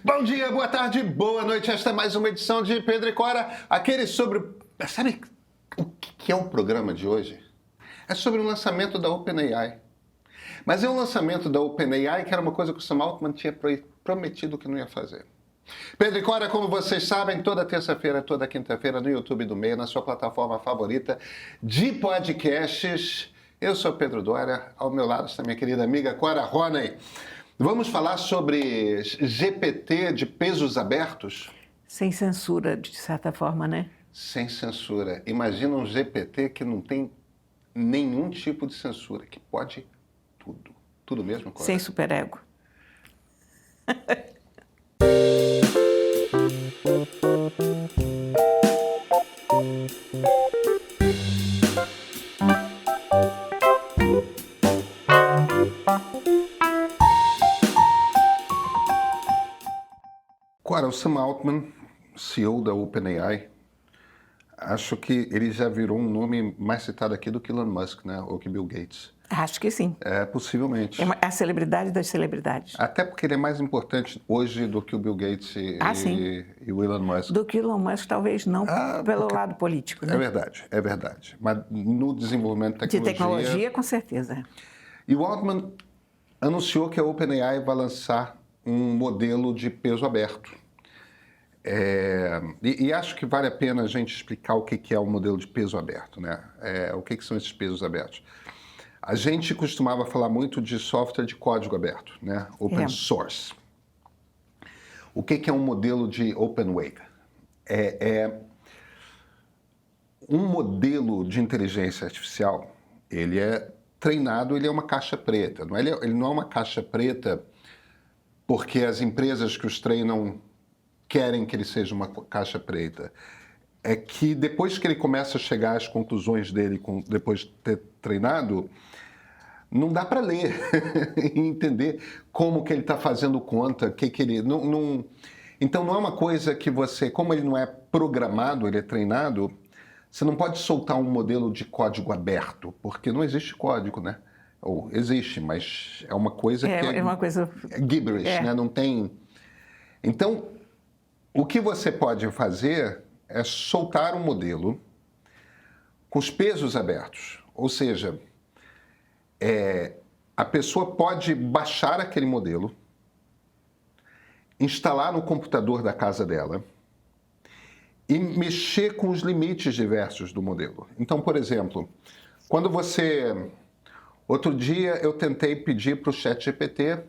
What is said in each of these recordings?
Bom dia, boa tarde, boa noite. Esta é mais uma edição de Pedro e Cora. Aquele sobre... Sabe o que é o programa de hoje? É sobre o lançamento da OpenAI. Mas é um lançamento da OpenAI que era uma coisa que o Sam Altman tinha prometido que não ia fazer. Pedro e Cora, como vocês sabem, toda terça-feira, toda quinta-feira no YouTube do Meio, na sua plataforma favorita de podcasts. Eu sou Pedro Dória, ao meu lado está minha querida amiga Cora Ronay. Vamos falar sobre GPT de pesos abertos? Sem censura, de certa forma, né? Sem censura. Imagina um GPT que não tem nenhum tipo de censura, que pode tudo. Tudo mesmo, Cora? Sem superego. Cora, o Sam Altman, CEO da OpenAI, acho que ele já virou um nome mais citado aqui do que Elon Musk, né? Ou que Bill Gates. Acho que sim. Possivelmente. É a celebridade das celebridades. Até porque ele é mais importante hoje do que o Bill Gates e o Elon Musk. Do que Elon Musk, talvez não pelo lado político, né? É verdade. Mas no desenvolvimento de tecnologia... De tecnologia, com certeza. E o Altman anunciou que a OpenAI vai lançar um modelo de peso aberto. E acho que vale a pena a gente explicar o que é o modelo de peso aberto, né? O que são esses pesos abertos. A gente costumava falar muito de software de código aberto, né? Open source. O que é um modelo de open weight? Um modelo de inteligência artificial, ele é treinado, ele é uma caixa preta. Ele não é uma caixa preta porque as empresas que os treinam querem que ele seja uma caixa preta. É que depois que ele começa a chegar às conclusões dele, depois de ter treinado, não dá para ler e entender como que ele está fazendo conta, que ele... Então não é uma coisa que você... Como ele não é programado, ele é treinado, você não pode soltar um modelo de código aberto, porque não existe código, né? Ou existe, mas é uma coisa que é uma coisa... É gibberish, né? Não tem... Então, o que você pode fazer é soltar um modelo com os pesos abertos. Ou seja, a pessoa pode baixar aquele modelo, instalar no computador da casa dela e mexer com os limites diversos do modelo. Então, por exemplo, quando você... Outro dia eu tentei pedir para o ChatGPT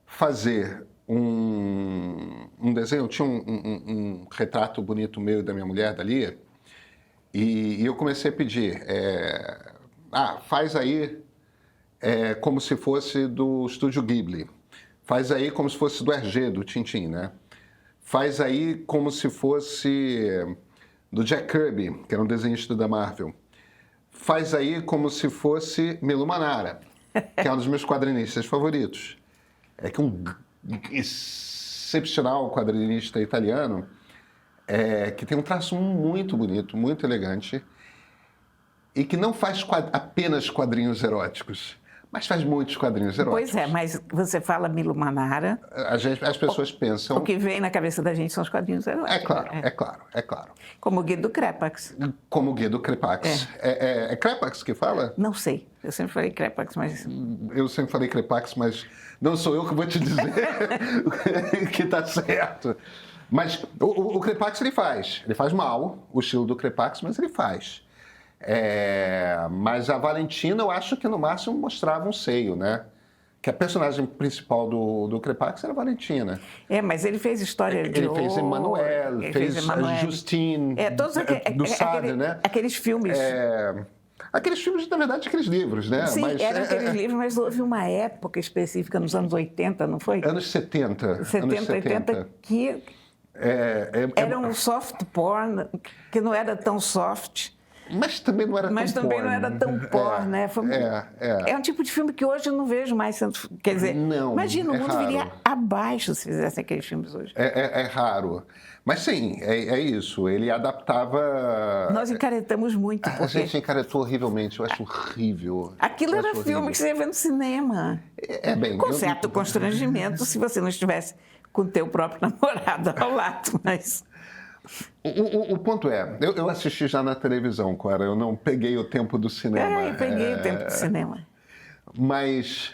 fazer um desenho. Eu tinha um retrato bonito meu e da minha mulher, da Lia, e eu comecei a pedir, faz aí como se fosse do Estúdio Ghibli, faz aí como se fosse do Hergé, do Tintin, né? Faz aí como se fosse do Jack Kirby, que era um desenhista da Marvel. Faz aí como se fosse Milu Manara, que é um dos meus quadrinistas favoritos. É que um excepcional quadrinista italiano que tem um traço muito bonito, muito elegante e que não faz apenas quadrinhos eróticos, mas faz muitos quadrinhos eróticos. Pois é, mas você fala Milu Manara... As pessoas pensam... O que vem na cabeça da gente são os quadrinhos eróticos. É claro. Como o Guido Crepax. Como o Guido Crepax. É Crepax que fala? Não sei. Eu sempre falei Crepax, mas... Eu sempre falei Crepax, mas não sou eu que vou te dizer que está certo. Mas o Crepax ele faz mal, o estilo do Crepax, mas ele faz. Mas a Valentina, eu acho que no máximo mostrava um seio, né? Que a personagem principal do Crepax era a Valentina. Mas ele fez História de Ouro. Ele fez Emmanuel, fez Justine, todos do Sade, né? Aqueles filmes... Aqueles filmes, na verdade, aqueles livros, né? Sim, eram aqueles livros, mas houve uma época específica, nos anos 80, não foi? Anos 70. 80, que era um soft porn, que não era tão soft. Mas também não era tão porn, né? É um tipo de filme que hoje eu não vejo mais sendo... Quer dizer, imagina, o mundo viria abaixo se fizesse aqueles filmes hoje. É raro. Mas sim, é isso. Ele adaptava... Nós encaretamos muito. A gente encaretou horrivelmente. Eu acho horrível. Aquilo era filme que você ia ver no cinema. Bem... Com certo constrangimento, se você não estivesse com o teu próprio namorado ao lado, mas... O ponto é, eu assisti já na televisão, Cora, eu não peguei o tempo do cinema. Eu peguei o tempo do cinema. Mas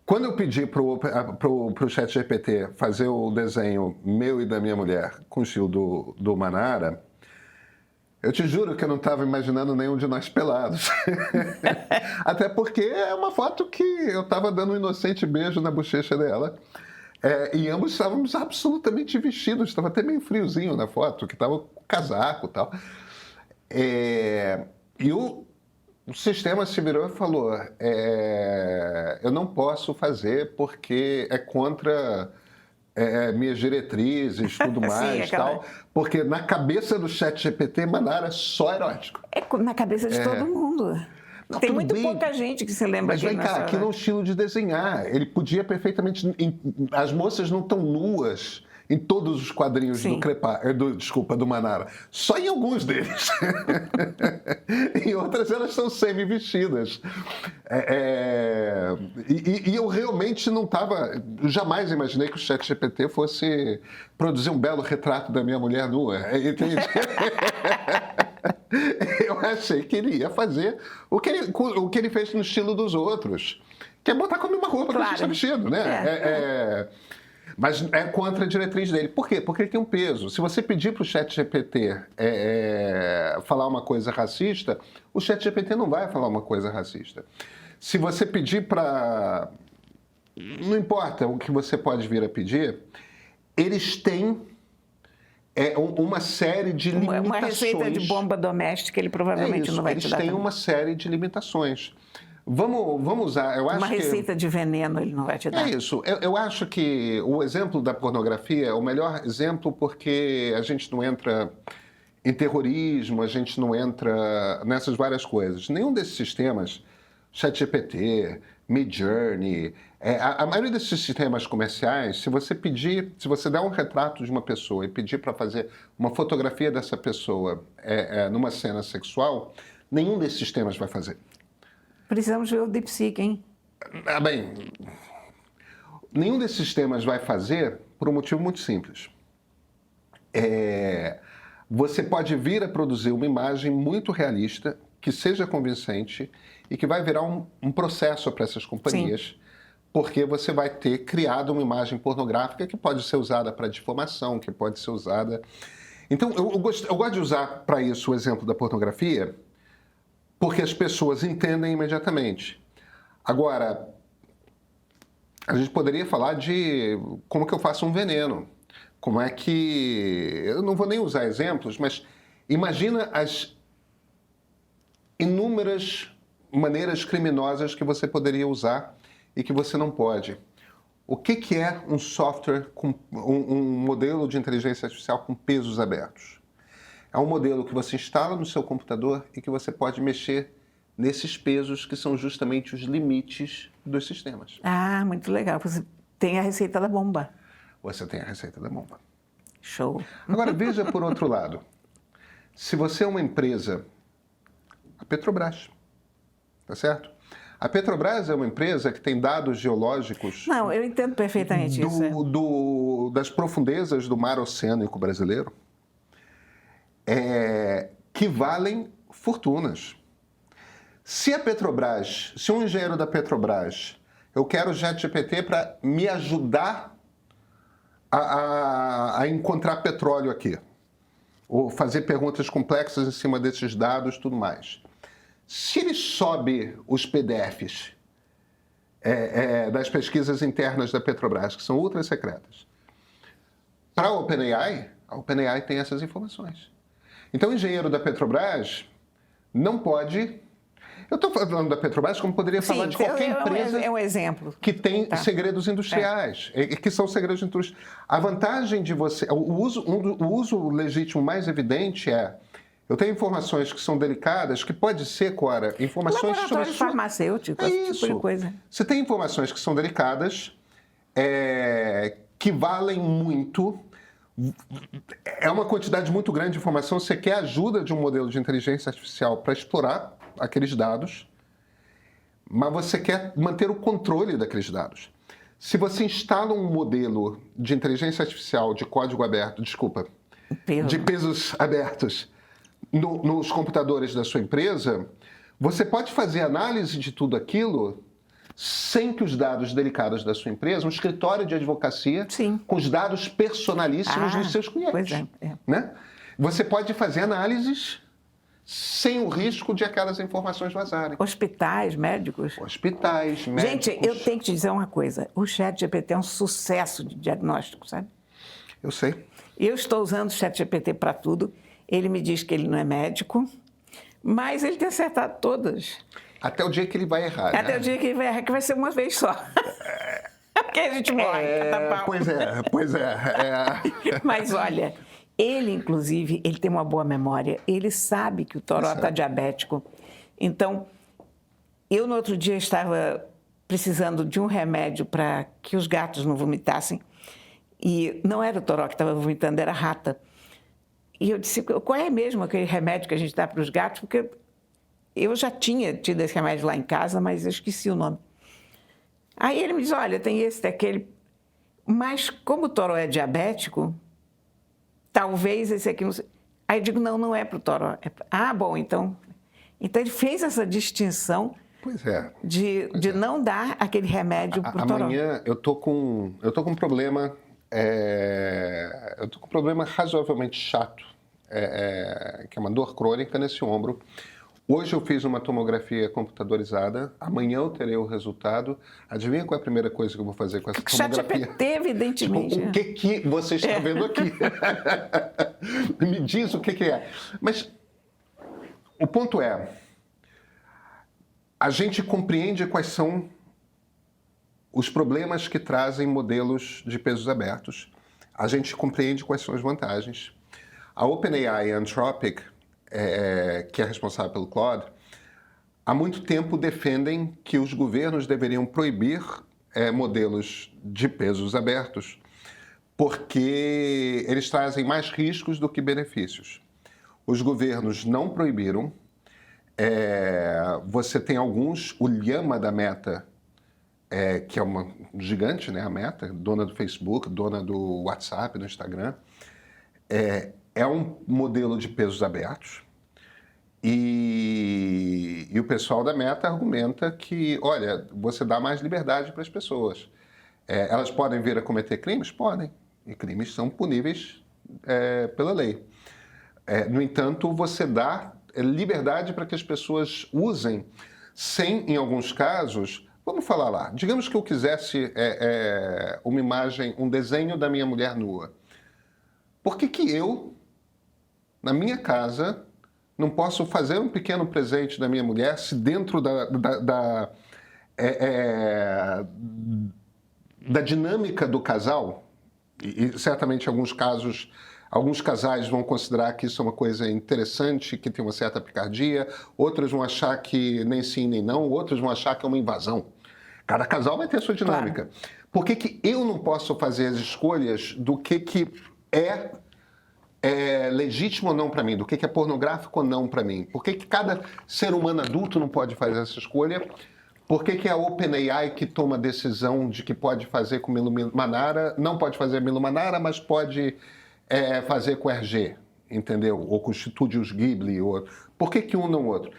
quando eu pedi pro ChatGPT fazer o desenho meu e da minha mulher com o estilo do Manara, eu te juro que eu não estava imaginando nenhum de nós pelados. Até porque é uma foto que eu estava dando um inocente beijo na bochecha dela. E ambos estávamos absolutamente vestidos, estava até meio friozinho na foto, que estava com casaco e tal. E o sistema se virou e falou, eu não posso fazer porque é contra minhas diretrizes, tudo mais, Sim, tal, porque na cabeça do ChatGPT, Manara é só erótico. Na cabeça de todo mundo. Não, tem muito bem, pouca gente que se lembra. Mas vem cá, aquilo é um estilo de desenhar. Ele podia perfeitamente... As moças não estão nuas em todos os quadrinhos do Manara. Só em alguns deles. Em outras elas estão semi-vestidas. E eu realmente não estava... Jamais imaginei que o ChatGPT fosse produzir um belo retrato da minha mulher nua. Entende? Eu achei que ele ia fazer o que ele fez no estilo dos outros, que é botar como uma roupa que a gente está vestido, né? Mas é contra a diretriz dele. Por quê? Porque ele tem um peso. Se você pedir para o ChatGPT falar uma coisa racista, o ChatGPT não vai falar uma coisa racista. Se você pedir para... Não importa o que você pode vir a pedir, eles têm... uma série de limitações. Uma receita de bomba doméstica, ele provavelmente não vai te dar. Eles têm uma série de limitações. Vamos usar... Uma receita de veneno ele não vai te dar. É isso. Eu acho que o exemplo da pornografia é o melhor exemplo porque a gente não entra em terrorismo, a gente não entra nessas várias coisas. Nenhum desses sistemas, ChatGPT, Midjourney, a maioria desses sistemas comerciais, se você der um retrato de uma pessoa e pedir para fazer uma fotografia dessa pessoa numa cena sexual, nenhum desses sistemas vai fazer. Precisamos ver o DeepSeek, hein? Bem, nenhum desses sistemas vai fazer por um motivo muito simples. Você pode vir a produzir uma imagem muito realista, que seja convincente e que vai virar um processo para essas companhias, porque você vai ter criado uma imagem pornográfica que pode ser usada para difamação, que pode ser usada... Então, eu gosto de usar para isso o exemplo da pornografia, porque as pessoas entendem imediatamente. Agora, a gente poderia falar de como que eu faço um veneno. Como é que... Eu não vou nem usar exemplos, mas imagina as inúmeras maneiras criminosas que você poderia usar e que você não pode. O que é um software, um modelo de inteligência artificial com pesos abertos? É um modelo que você instala no seu computador e que você pode mexer nesses pesos que são justamente os limites dos sistemas. Ah, muito legal. Você tem a receita da bomba. Você tem a receita da bomba. Show. Agora, veja por outro lado. Se você é uma empresa, a Petrobras, tá certo? A Petrobras é uma empresa que tem dados geológicos... Não, eu entendo perfeitamente isso. Das profundezas do mar oceânico brasileiro, que valem fortunas. Se a Petrobras, se um engenheiro da Petrobras, eu quero o ChatGPT para me ajudar a encontrar petróleo aqui, ou fazer perguntas complexas em cima desses dados, tudo mais. Se ele sobe os PDFs das pesquisas internas da Petrobras, que são ultra secretas, para a OpenAI tem essas informações. Então, o engenheiro da Petrobras não pode... Eu estou falando da Petrobras como poderia falar de qualquer empresa um exemplo. Que tem segredos industriais, que são segredos industriais. A vantagem de você... O uso legítimo mais evidente eu tenho informações que são delicadas, que pode ser, Cora, informações sobre... Laboratório farmacêutico, esse tipo de coisa. Você tem informações que são delicadas, que valem muito... É uma quantidade muito grande de informação. Você quer a ajuda de um modelo de inteligência artificial para explorar aqueles dados, mas você quer manter o controle daqueles dados. Se você instala um modelo de inteligência artificial de código aberto, de pesos abertos nos computadores da sua empresa, você pode fazer análise de tudo aquilo sem que os dados delicados da sua empresa, um escritório de advocacia, Sim. com os dados personalíssimos dos seus clientes. Pois é. Né? Você pode fazer análises sem o risco de aquelas informações vazarem. Hospitais, médicos. Gente, eu tenho que te dizer uma coisa. O ChatGPT é um sucesso de diagnóstico, sabe? Eu sei. Eu estou usando o ChatGPT para tudo. Ele me diz que ele não é médico, mas ele tem acertado todas. Até o dia que ele vai errar, Até o dia que ele vai errar, que vai ser uma vez só. Porque a gente morre, cada pau. Pois é. Mas olha... Ele, inclusive, ele tem uma boa memória. Ele sabe que o Toró está diabético. Então, eu no outro dia estava precisando de um remédio para que os gatos não vomitassem. E não era o Toró que estava vomitando, era a rata. E eu disse, qual é mesmo aquele remédio que a gente dá para os gatos? Porque eu já tinha tido esse remédio lá em casa, mas eu esqueci o nome. Aí ele me diz, olha, tem esse, tem aquele. Mas como o Toró é diabético... Talvez esse aqui não seja. Aí eu digo, não é para o Toró. Bom, então. Então ele fez essa distinção de não dar aquele remédio para o Toró. Amanhã eu tô com um problema. Eu tô com um problema razoavelmente chato, que é uma dor crônica nesse ombro. Hoje eu fiz uma tomografia computadorizada, amanhã eu terei o resultado. Adivinha qual é a primeira coisa que eu vou fazer com essa tomografia? ChatGPT, evidentemente. Tipo, o que você está vendo aqui? Me diz o que é. Mas o ponto é, a gente compreende quais são os problemas que trazem modelos de pesos abertos. A gente compreende quais são as vantagens. A OpenAI e a Anthropic, que é responsável pelo Claude, há muito tempo defendem que os governos deveriam proibir modelos de pesos abertos porque eles trazem mais riscos do que benefícios. Os governos não proibiram. Você tem alguns, o Llama da Meta, que é uma gigante, né, a Meta, dona do Facebook, dona do WhatsApp, do Instagram, é um modelo de pesos abertos e o pessoal da Meta argumenta que, olha, você dá mais liberdade para as pessoas. Elas podem vir a cometer crimes? Podem. E crimes são puníveis pela lei. No entanto, você dá liberdade para que as pessoas usem sem, em alguns casos... Vamos falar lá. Digamos que eu quisesse uma imagem, um desenho da minha mulher nua. Por que eu, na minha casa, não posso fazer um pequeno presente da minha mulher se dentro da dinâmica do casal, e certamente alguns casais vão considerar que isso é uma coisa interessante, que tem uma certa picardia, outros vão achar que nem sim nem não, outros vão achar que é uma invasão. Cada casal vai ter a sua dinâmica. Claro. Por que eu não posso fazer as escolhas do que é legítimo ou não para mim, do que é pornográfico ou não para mim? Por que cada ser humano adulto não pode fazer essa escolha? Por que a OpenAI, que toma a decisão de que pode fazer com Milo Manara, não pode fazer Milo Manara, mas pode fazer com RG, entendeu? Ou com Estúdios Ghibli. Por que um não o outro?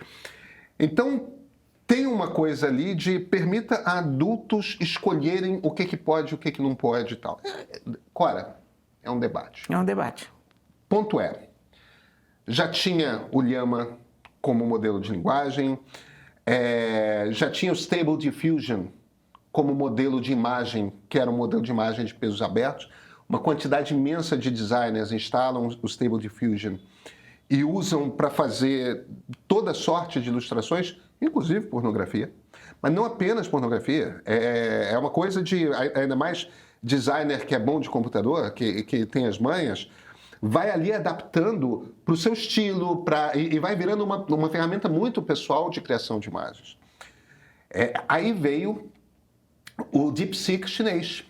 Então, tem uma coisa ali de permita a adultos escolherem o que pode e o que não pode e tal. Cora, é um debate. É um debate. Ponto já tinha o Llama como modelo de linguagem, já tinha o Stable Diffusion como modelo de imagem, que era um modelo de imagem de pesos abertos. Uma quantidade imensa de designers instalam o Stable Diffusion e usam para fazer toda sorte de ilustrações, inclusive pornografia. Mas não apenas pornografia, é uma coisa de, ainda mais designer que é bom de computador, que tem as manhas, vai ali adaptando para o seu estilo e vai virando uma ferramenta muito pessoal de criação de imagens. Aí veio o DeepSeek chinês,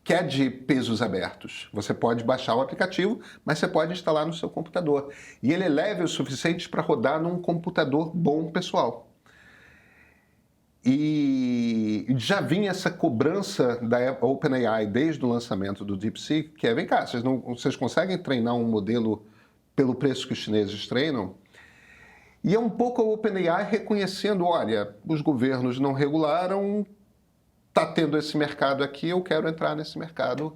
que é de pesos abertos. Você pode baixar o aplicativo, mas você pode instalar no seu computador. E ele é leve o suficiente para rodar num computador bom pessoal. E já vinha essa cobrança da OpenAI desde o lançamento do DeepSeek, que é, vem cá, vocês conseguem treinar um modelo pelo preço que os chineses treinam? E é um pouco a OpenAI reconhecendo, olha, os governos não regularam, está tendo esse mercado aqui, eu quero entrar nesse mercado.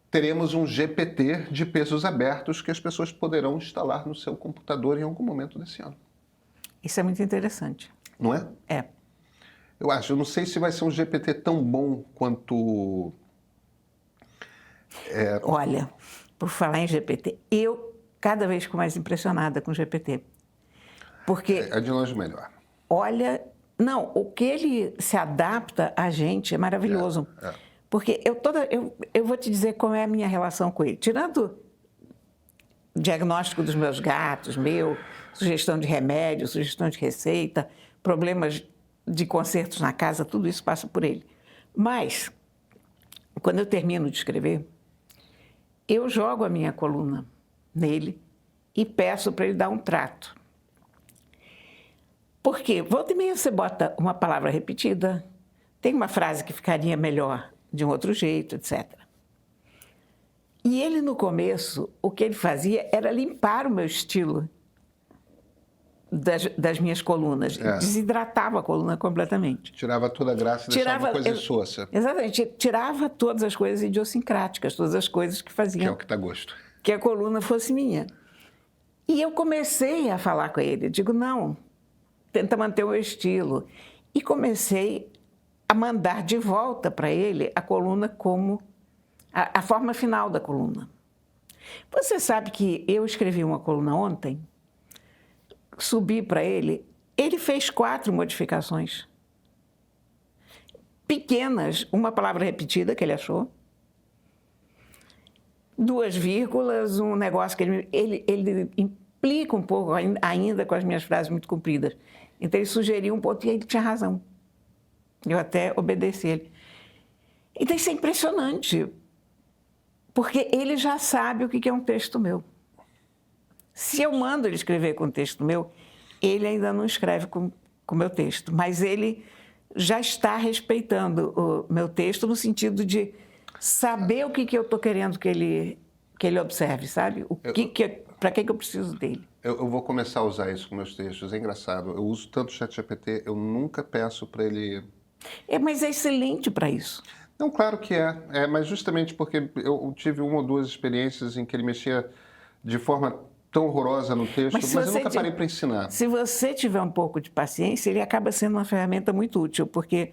Teremos um GPT de pesos abertos que as pessoas poderão instalar no seu computador em algum momento desse ano. Isso é muito interessante. Não é? É. Eu não sei se vai ser um GPT tão bom quanto... Olha, por falar em GPT, eu cada vez fico mais impressionada com o GPT. Porque, É de longe melhor. olha, não, o que ele se adapta a gente é maravilhoso. Porque eu vou te dizer como é a minha relação com ele. Tirando o diagnóstico dos meus gatos, sugestão de remédio, sugestão de receita, problemas de consertos na casa, tudo isso passa por ele. Mas, quando eu termino de escrever, eu jogo a minha coluna nele e peço para ele dar um trato. Porque volta e meia você bota uma palavra repetida, tem uma frase que ficaria melhor de um outro jeito, etc. E ele, no começo, o que ele fazia era limpar o meu estilo das minhas colunas. Desidratava a coluna completamente. Tirava toda a graça e deixava uma coisa insossa. Exatamente. Tirava todas as coisas idiosincráticas, todas as coisas que faziam... Que é o que dá gosto. Que a coluna fosse minha. E eu comecei a falar com ele. Digo, não, tenta manter o meu estilo. E comecei a mandar de volta para ele a coluna como... a forma final da coluna. Você sabe que eu escrevi uma coluna ontem, subi para ele, ele fez 4 modificações. Pequenas, uma palavra repetida que ele achou, 2 vírgulas, um negócio que ele implica um pouco ainda com as minhas frases muito compridas. Então ele sugeriu um pouco e ele tinha razão. Eu até obedeci ele. Então isso é impressionante, porque ele já sabe o que é um texto meu. Se eu mando ele escrever com texto meu, ele ainda não escreve com o meu texto, mas ele já está respeitando o meu texto no sentido de saber o que eu estou querendo que ele observe, sabe? Para que eu preciso dele. Eu vou começar a usar isso com meus textos. É engraçado. Eu uso tanto o ChatGPT, eu nunca peço para ele... Mas é excelente para isso. Não, claro que é. Mas justamente porque eu tive 1 ou 2 experiências em que ele mexia de forma tão horrorosa no texto, mas eu nunca parei para ensinar. Se você tiver um pouco de paciência, ele acaba sendo uma ferramenta muito útil, porque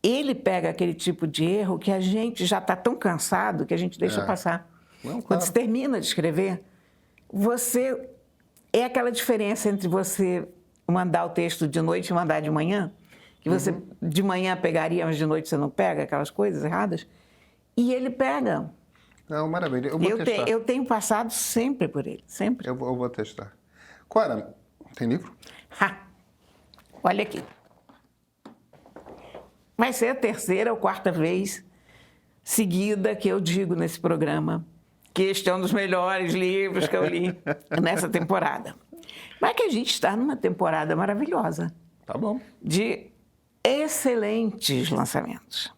ele pega aquele tipo de erro que a gente já está tão cansado que a gente deixa passar. Não, claro. Quando você termina de escrever, você... É aquela diferença entre você mandar o texto de noite e mandar de manhã, que você de manhã pegaria, mas de noite você não pega, aquelas coisas erradas, e ele pega. Não, maravilha. Eu vou testar. Eu tenho passado sempre por ele, sempre. Eu vou testar. Cora, tem livro? Olha aqui. Vai ser a 3ª ou 4ª vez seguida que eu digo nesse programa que este é um dos melhores livros que eu li nessa temporada. Mas que a gente está numa temporada maravilhosa. Tá bom. De excelentes lançamentos.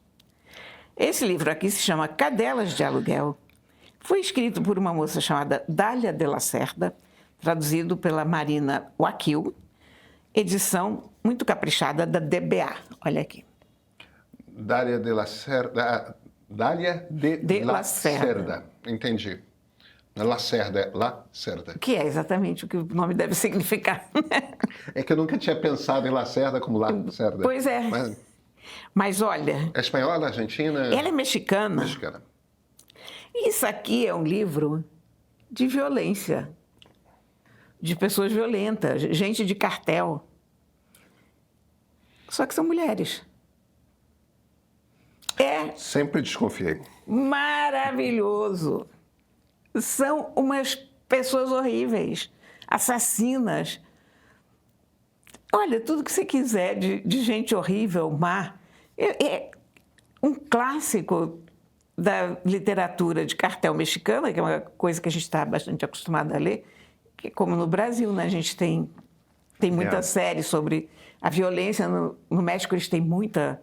Esse livro aqui se chama Cadelas de Aluguel. Foi escrito por uma moça chamada Dália de Lacerda, traduzido pela Marina Wakil, edição muito caprichada da DBA. Olha aqui. Dália de Lacerda. Dália de Lacerda. Entendi. Não é Lacerda, é Lacerda. Que é exatamente o que o nome deve significar. É que eu nunca tinha pensado em Lacerda como Lacerda. Pois é. Mas olha... É espanhola, argentina? Ela é mexicana. Mexicana. Isso aqui é um livro de violência, de pessoas violentas, gente de cartel. Só que são mulheres. É sempre desconfiei. Maravilhoso. São umas pessoas horríveis, assassinas. Olha, tudo que você quiser de gente horrível, má. É um clássico da literatura de cartel mexicana, que é uma coisa que a gente está bastante acostumado a ler, que como no Brasil, né, a gente tem Tem muita série sobre a violência. No México, eles têm muita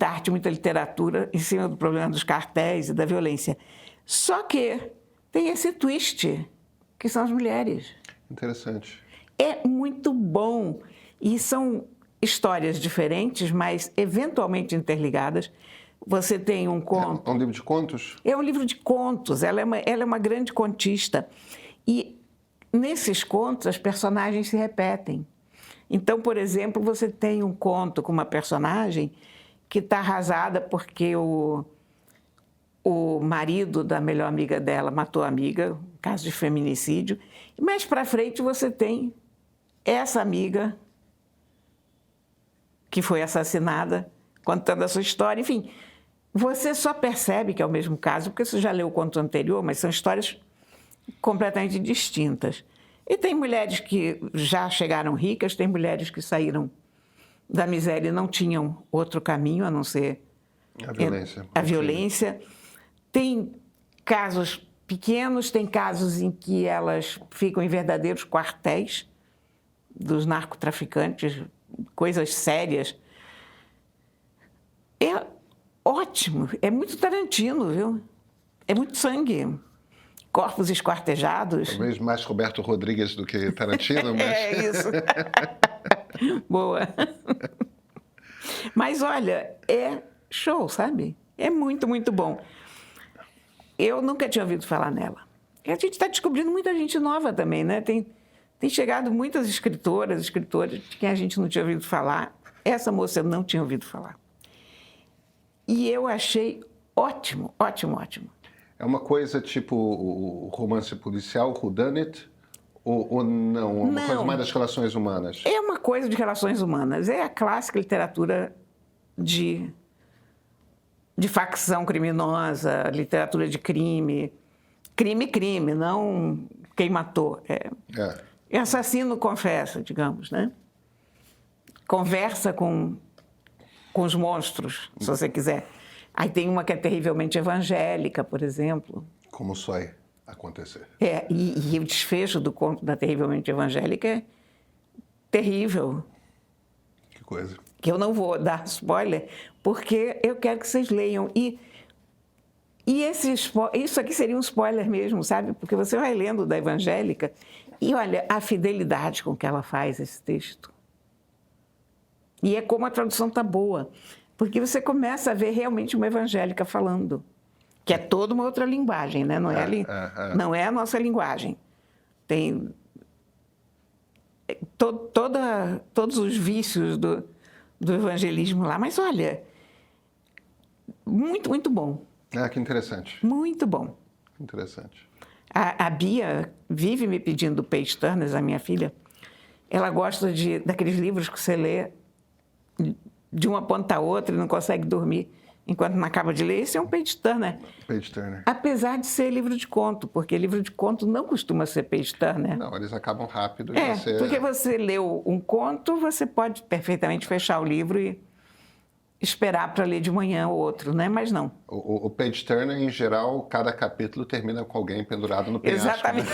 arte, muita literatura em cima do problema dos cartéis e da violência. Só que tem esse twist, que são as mulheres. Interessante. É muito bom. E são histórias diferentes, mas eventualmente interligadas. Você tem um conto... É um livro de contos? É um livro de contos. Ela é uma grande contista. E nesses contos, as personagens se repetem. Então, por exemplo, você tem um conto com uma personagem que está arrasada porque o marido da melhor amiga dela matou a amiga, um caso de feminicídio. E mais para frente você tem essa amiga que foi assassinada, contando a sua história. Enfim, você só percebe que é o mesmo caso, porque você já leu o conto anterior, mas são histórias completamente distintas. E tem mulheres que já chegaram ricas, tem mulheres que saíram da miséria e não tinham outro caminho a não ser a violência. Tem casos pequenos, tem casos em que elas ficam em verdadeiros quartéis dos narcotraficantes, coisas sérias. É ótimo, é muito Tarantino, viu? É muito sangue. Corpos esquartejados. Talvez mais Roberto Rodrigues do que Tarantino, mas... É isso. Boa. Mas, olha, é show, sabe? É muito, muito bom. Eu nunca tinha ouvido falar nela. E a gente está descobrindo muita gente nova também, né? Tem chegado muitas escritoras de quem a gente não tinha ouvido falar. Essa moça eu não tinha ouvido falar. E eu achei ótimo, ótimo, ótimo. É uma coisa tipo o romance policial, whodunit, ou não? É uma coisa mais das relações humanas? É uma coisa de relações humanas. É a clássica literatura de facção criminosa, literatura de crime. Crime, não quem matou. É assassino confessa, digamos, né? Conversa com os monstros, se você quiser. Aí tem uma que é terrivelmente evangélica, por exemplo. Como isso vai acontecer? E o desfecho do conto da terrivelmente evangélica é terrível. Que coisa. Que eu não vou dar spoiler, porque eu quero que vocês leiam. E isso aqui seria um spoiler mesmo, sabe? Porque você vai lendo da evangélica e olha a fidelidade com que ela faz esse texto. E é como a tradução está boa. Porque você começa a ver realmente uma evangélica falando, que é toda uma outra linguagem, né? Não é a nossa linguagem. Tem todos os vícios do evangelismo lá. Mas, olha, muito, muito bom. Que interessante. Muito bom. Interessante. A Bia vive me pedindo Page Turners, a minha filha. Ela gosta daqueles livros que você lê de uma ponta a outra e não consegue dormir enquanto não acaba de ler. Esse é um page turner. Page turner. Apesar de ser livro de conto, porque livro de conto não costuma ser page turner. Não, eles acabam rápido. Porque você leu um conto, você pode perfeitamente fechar o livro e esperar para ler de manhã ou outro, né? Mas não. O page turner, em geral, cada capítulo termina com alguém pendurado no penhasco. Exatamente.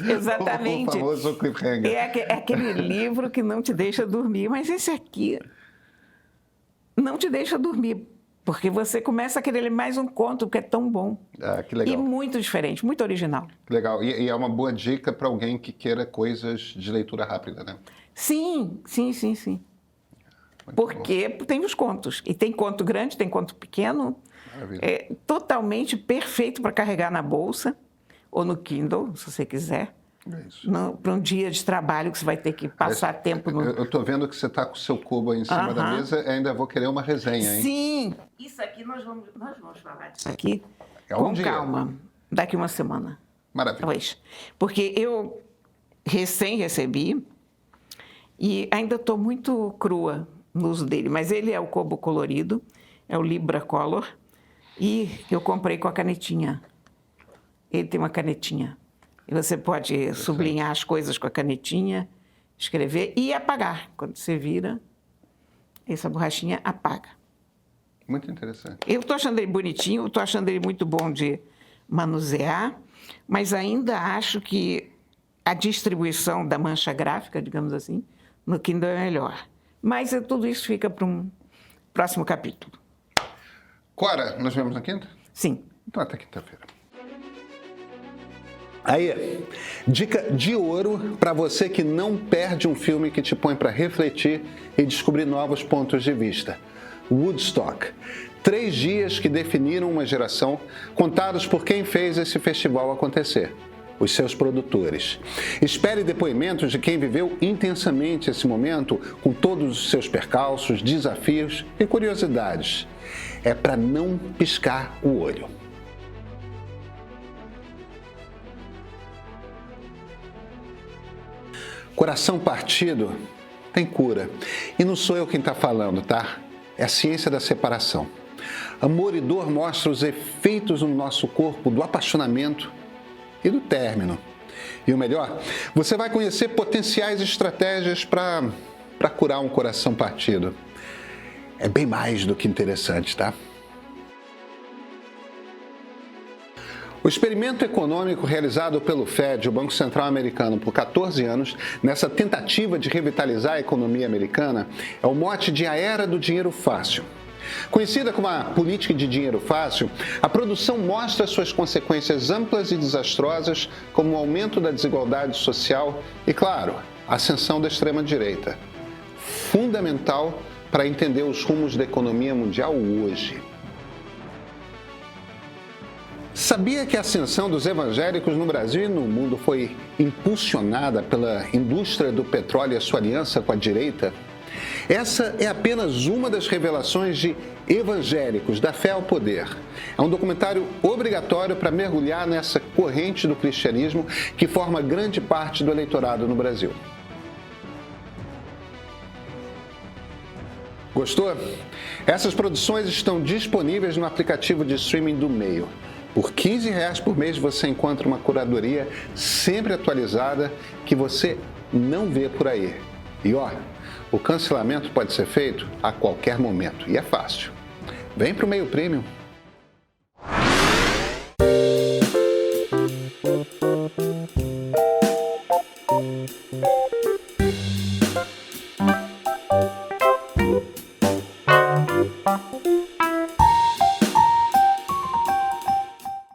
Né? Exatamente. O famoso cliffhanger. É aquele livro que não te deixa dormir, mas esse aqui não te deixa dormir, porque você começa a querer ler mais um conto, porque é tão bom. Que legal. E muito diferente, muito original. Legal. E é uma boa dica para alguém que queira coisas de leitura rápida, né? Sim. Porque tem os contos. E tem conto grande, tem conto pequeno. Maravilha. É totalmente perfeito para carregar na bolsa ou no Kindle, se você quiser. É isso. Para um dia de trabalho que você vai ter que passar tempo no... Eu estou vendo que você está com o seu cubo aí em cima da mesa e ainda vou querer uma resenha, hein? Sim! Isso aqui, nós vamos falar disso aqui um dia. Calma, daqui uma semana. Maravilha. Talvez. Porque eu recém recebi e ainda estou muito crua no uso dele, mas ele é o Kobo colorido, é o Libra Color, e eu comprei com a canetinha. Ele tem uma canetinha. E você pode sublinhar as coisas com a canetinha, escrever e apagar. Quando você vira, essa borrachinha apaga. Muito interessante. Eu estou achando ele bonitinho, estou achando ele muito bom de manusear, mas ainda acho que a distribuição da mancha gráfica, digamos assim, no Kindle é melhor. Mas tudo isso fica para um próximo capítulo. Cora, nos vemos na quinta? Sim. Então até quinta-feira. Aí, dica de ouro para você que não perde um filme que te põe para refletir e descobrir novos pontos de vista. Woodstock. 3 dias que definiram uma geração, contados por quem fez esse festival acontecer. Os seus produtores. Espere depoimentos de quem viveu intensamente esse momento, com todos os seus percalços, desafios e curiosidades. É para não piscar o olho. Coração partido tem cura. E não sou eu quem está falando, tá? É a ciência da separação. Amor e dor mostram os efeitos no nosso corpo do apaixonamento e do término. E o melhor, você vai conhecer potenciais estratégias para curar um coração partido. É bem mais do que interessante, tá? O experimento econômico realizado pelo Fed, o Banco Central Americano, por 14 anos, nessa tentativa de revitalizar a economia americana, é o mote de a Era do Dinheiro Fácil. Conhecida como a política de dinheiro fácil, a produção mostra suas consequências amplas e desastrosas, como o aumento da desigualdade social e, claro, a ascensão da extrema-direita. Fundamental para entender os rumos da economia mundial hoje. Sabia que a ascensão dos evangélicos no Brasil e no mundo foi impulsionada pela indústria do petróleo e a sua aliança com a direita? Essa é apenas uma das revelações de Evangélicos, da Fé ao Poder. É um documentário obrigatório para mergulhar nessa corrente do cristianismo que forma grande parte do eleitorado no Brasil. Gostou? Essas produções estão disponíveis no aplicativo de streaming do Meio. Por R$15 por mês você encontra uma curadoria sempre atualizada que você não vê por aí. E ó, o cancelamento pode ser feito a qualquer momento e é fácil. Vem para o Meio Premium.